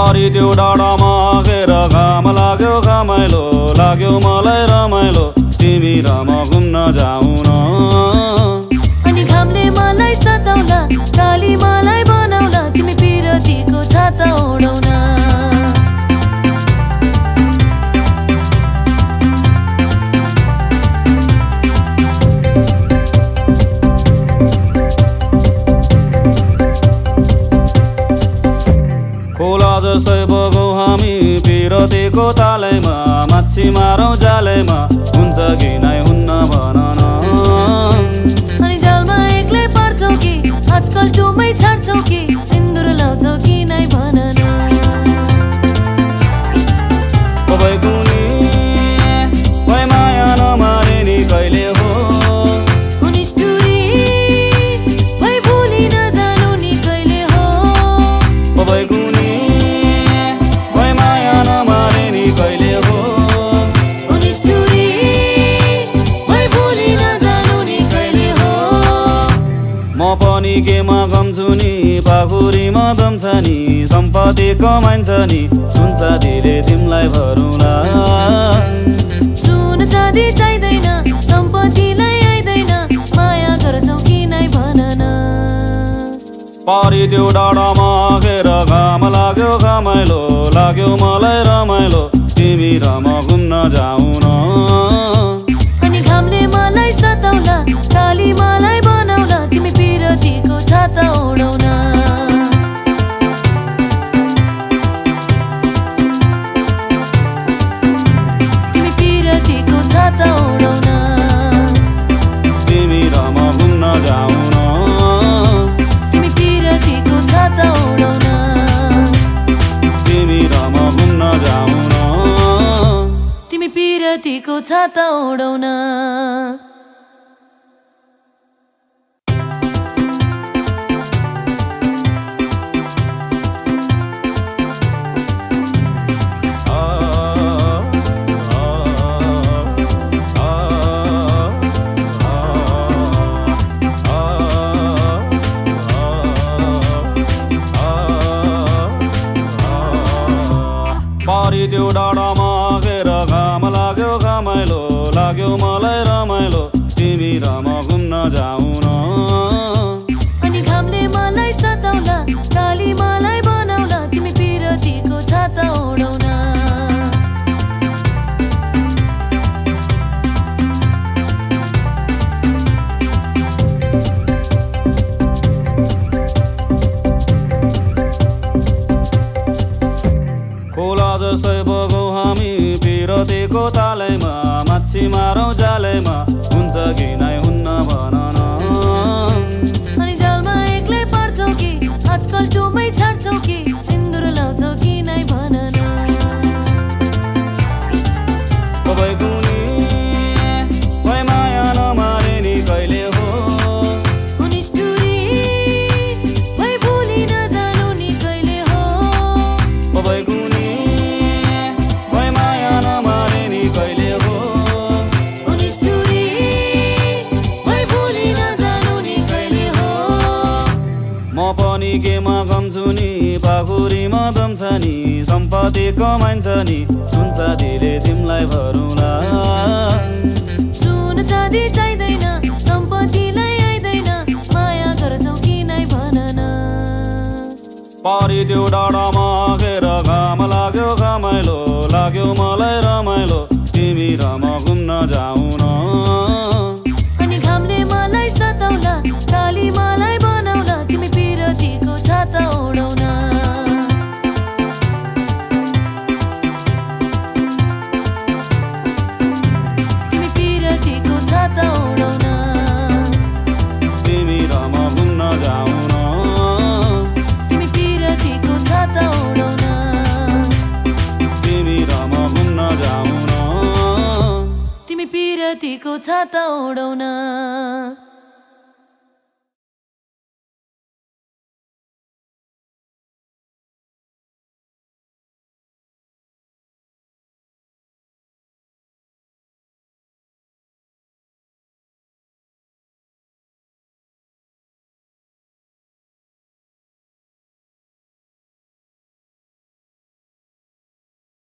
पारी त्यो डाँडामा खेर घाम लाग्यो घमाइलो लाग्यो मलाई रमाइलो तिमी र म घुम्न जाऊ न। अनि घामले मलाई सताउला काली मलाई बनाउला तिमी पिरतीको छाता ओढाउन। खोला जस्तै बगौँ हामी पिरतीको तालैमा माछी मारौँ जालैमा हुन्छ कि नै हुन्न भन न। अनि जालमा एक्लै पर्छौ कि आजकल टुमै छाड्छौ कि सिन्दुर लाउँछौ कि नै भन न। भई कुनी भई माया नमारे नि कहिले हो निष्ठुरी भई भुली नजानु नि कहिले हो। भई कुनी भई माया नमारे नि कहिले हो निष्ठुरी भई भुली नजानु नि कहिले हो। म पनि केमा कम्छु नि पाखुरीमा दम छ नि सम्पत्ति कमाइन्छ नि सुन्छ दिले तिमीलाई भरौँला। सुन चाँदी चाहिँदैन सम्पत्तिलाई आइदैन माया गर्छौ कि नै भन न। पारी त्यो डाँडामा खेर घाम लाग्यो घमाइलो लाग्यो मलाई रमाइलो तिमी र म घुम्न जाऊ न। अनि घामले मलाई सताउला काली मलाई बनाउला तिमी पिरतीको छाता ओढाउन। तिमी पिरतीको छाता ओढाउन। तिमी र म घुम्न जाऊ न। तिमी पिरतीको छाता ओढाउन। तिमी र म घुम्न जाऊ न। तिमी पिरतीको छाता ओढाउन। पारी त्यो डाँडामा खेर घाम लाग्यो घमाइलो लाग्यो मलाई रमाइलो तिमी र म घुम्न जाऊ न। अनि घामले मलाई सताउला काली मलाई बनाउला तिमी पिरतीको छाता ओढाउन। खोला जस्तै बगौँ हामी पिरतीको तालैमा माछी मारौँ जालैमा हुन्छ कि नै हुन्न भन न। अनि जालमा एक्लै पर्छौ कि आजकल टुमै छाड्छौ कि सिन्दुर लाउँछौ कि नै भन न। भई कुनी भई माया नमारे नि कहिले हो निष्ठुरी भई भुली नजानु नि कहिले हो। भई कुनी भई माया नमारे नि कहिले हो निष्ठुरी भई भुली नजानु नि कहिले हो। म पनि केमा कम्छु नि पाखुरीमा दम छ नि सम्पत्ति कमाइन्छ नि सुन्छ दिले तिमीलाई भरौँला। सुन चाँदी चाहिँदैन सम्पत्तिलाई आइदैन माया गर्छौ कि नै भन न। पारी त्यो डाँडामा खेर घाम लाग्यो घमाइलो लाग्यो मलाई रमाइलो तिमी र म घुम्न जाऊ न। अनि घामले मलाई सताउला काली मलाई बनाउला तिमी पिरतीको छाता ओढाउन। तिमी पिरतीको छाता ओढाउन। तिमी र म घुम्न जाऊ न। तिमी पिरतीको छाता ओढाउन। तिमी र म घुम्न जाऊ न। तिमी पिरतीको छाता ओढाउन।